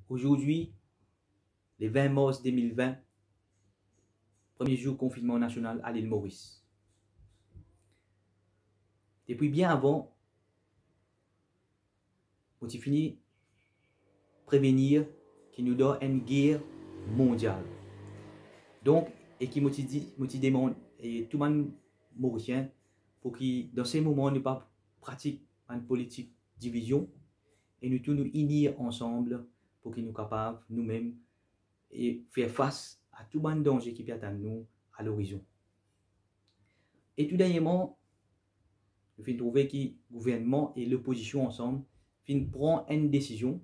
Aujourd'hui, le 20 mars 2020, premier jour confinement national à l'île Maurice. Depuis bien avant, on a fini prévenir qu'il nous donne une guerre mondiale. Donc, et qui m'a demandé, et tout le monde mauricien, pour que dans ces moments, nous pas pratique une politique division et nous tous nous unir ensemble pour que nous capables nous-mêmes et faire face à tout le danger qui peut attendre nous à l'horizon. Et tout dernièrement, nous finissons trouver que le gouvernement et l'opposition ensemble finissent prendre une décision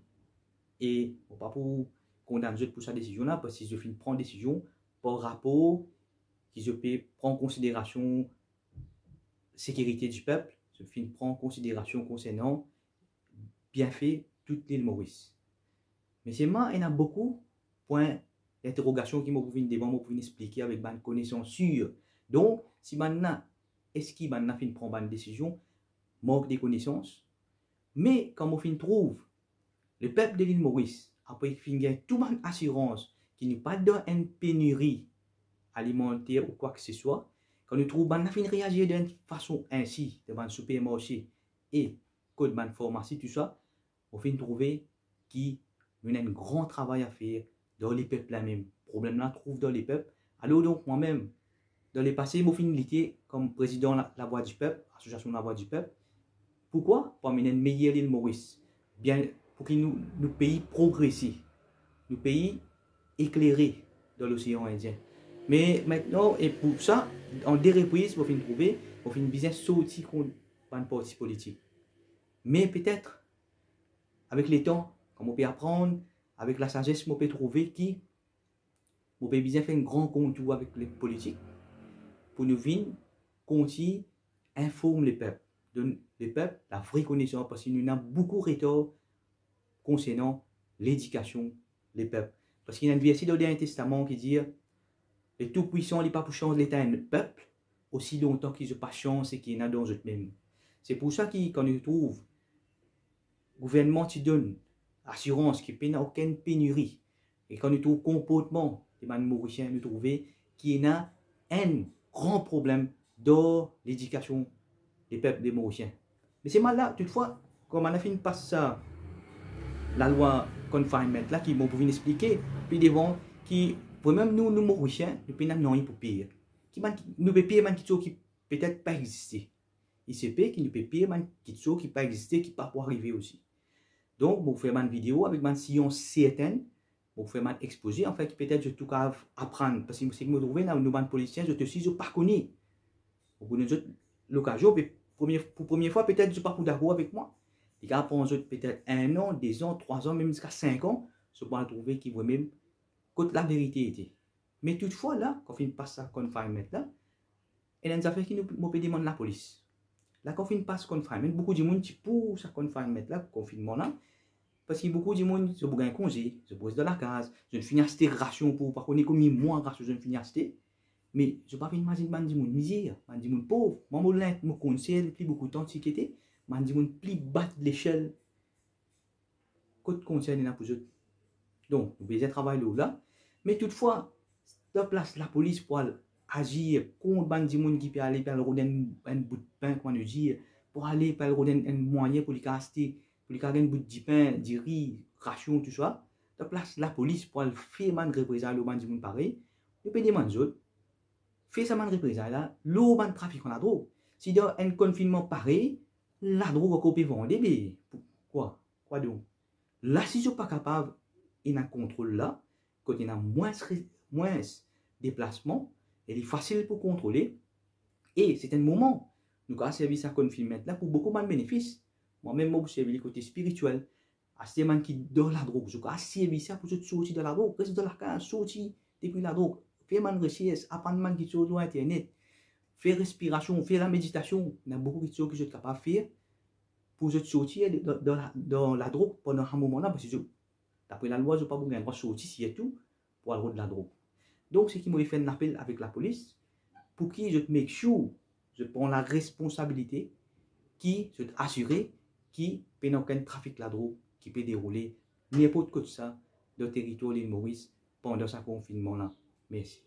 et pas pour condamner pour sa décision là, parce que je finis prendre une décision par rapport qui je peux prendre en considération sécurité du peuple, je finis prendre en considération concernant bienfait toute l'île Maurice. Mais c'est moi, il y a beaucoup de points d'interrogation qui m'ont pu expliquer avec une connaissance sûre. Donc, si maintenant, est-ce qu'il maintenant fin prendre une décision, manque de connaissances, mais quand on fin trouve le peuple de l'île Maurice, après qu'il fin toute une assurance qu'il n'y a pas d'une pénurie alimentaire ou quoi que ce soit, quand nous trouvons qu'on fin réagir d'une façon ainsi devant le supermarché et code de pharmacie, tout ça, on fin trouver qu'il y a un grand travail à faire dans les peuples là-même. Le problème là trouve dans les peuples. Alors donc moi-même, dans le passé, je suis comme président de la Voix du Peuple, association de la Voix du Peuple. Pourquoi? Pour amener une meilleure île Maurice. Bien, pour que nous pays progressent, nous pays éclairés dans l'océan Indien. Mais maintenant, et pour ça, en des reprises, on finit trouver, on finit bien sortir contre un parti politique. Mais peut-être, avec le temps, comme on peut apprendre, avec la sagesse, on peut trouver qui, on peut bien faire un grand contour avec les politiques pour nous venir, continuer, informer les peuples, donner les peuples la vraie connaissance, parce que nous avons beaucoup de retard concernant l'éducation des peuples. Parce qu'il y a un verset dans l'Ancien Testament qui dit le Tout-Puissant n'est pas pour changer l'état d'un peuple aussi longtemps qu'ils n'ont pas chance et qu'il y en a dans eux-mêmes. C'est pour ça que quand nous trouvons le gouvernement qui donne assurance qu'il n'y a aucune pénurie, et quand nous trouvons le comportement des Mauriciens, nous trouvons qu'il y a un grand problème dans l'éducation des peuples des Mauriciens. Mais c'est mal là, toutefois, comme on a fini par ça, la loi confinement là, qui m'ont pu expliquer, puis devant, qui, pour même nous, nous Mauriciens, nous payons rien pour payer. Nous payons payer des choses qui peut-être pas exister. Il se peut qu'il nous paye payer des choses qui pas exister, qui pas pour arriver aussi. Donc, vous faites une vidéo avec une science certaine, vous faites un exposé, en fait, peut-être je tout cas apprendre, parce que c'est que je me trouve dans une policiers, je te suis, je ne pas connu. Pour nous autres, l'occasion, pour la première fois, peut-être je ne suis pas d'accord avec moi. Les gars, pour nous autres, peut-être 1 an, 2 ans, 3 ans, même jusqu'à 5 ans, je peux trouver qu'ils voient même que la vérité était. Mais toutefois, là, quand on passe à confinement, là, il y a des affaires qui nous demandent la police. Là, quand on passe confinement, beaucoup de monde qui pousse à confinement, là, confinement là, parce que beaucoup de monde, je vais un congé, je pose dans la case, je ne finis acheter ration pour pas connaître combien moi grâce je ne finis acheter. Mais je ne peux pas imaginer des gens misère, des gens pauvres. Moi, je me conseille plus beaucoup de temps de sécurité, des gens plus bas de l'échelle. Côté conseil, pour eux. Donc, nous devons travailler là. Mais toutefois, de place la police pour agir contre des gens qui peuvent aller par le un bout de pain, comment nous dire, pour aller par le un moyen pour les acheter, pour les gagner un bout de pain, du riz, ration, tout ça. De place la police pour faire une représailles aux gens pareil. Nous pouvons demander aux autres. Fait ça, man représailles là, l'eau, man trafic en la drogue. Si dans un confinement pareil, la drogue qu'on peut vendre, mais pourquoi? Quoi donc? Là, si je ne suis pas capable, il y a un contrôle là, quand il y a moins déplacement, il est facile pour contrôler. Et c'est un moment, nous avons servi ça confinement là pour beaucoup de bénéfices. Moi-même, je servi le côté spirituel. À ces gens qui donnent la drogue, je ai servi ça pour sortir de la drogue, rester dans la case, sortir depuis la drogue. Faire une recherche, apprendre des choses sur Internet, faire respiration, faire la méditation. Il y a beaucoup de choses que je suis capable de faire pour sortir dans la drogue pendant un moment là. Parce que d'après la loi, je n'ai pas besoin de sortir si et tout pour aller de la drogue. Donc, c'est qui m'a fait un appel avec la police pour qui je te make sure, je prends la responsabilité qui je t'assurer qui peut aucun trafic de la drogue qui peut dérouler n'importe quoi de ça le territoire de l'île Maurice pendant ce confinement-là. Merci.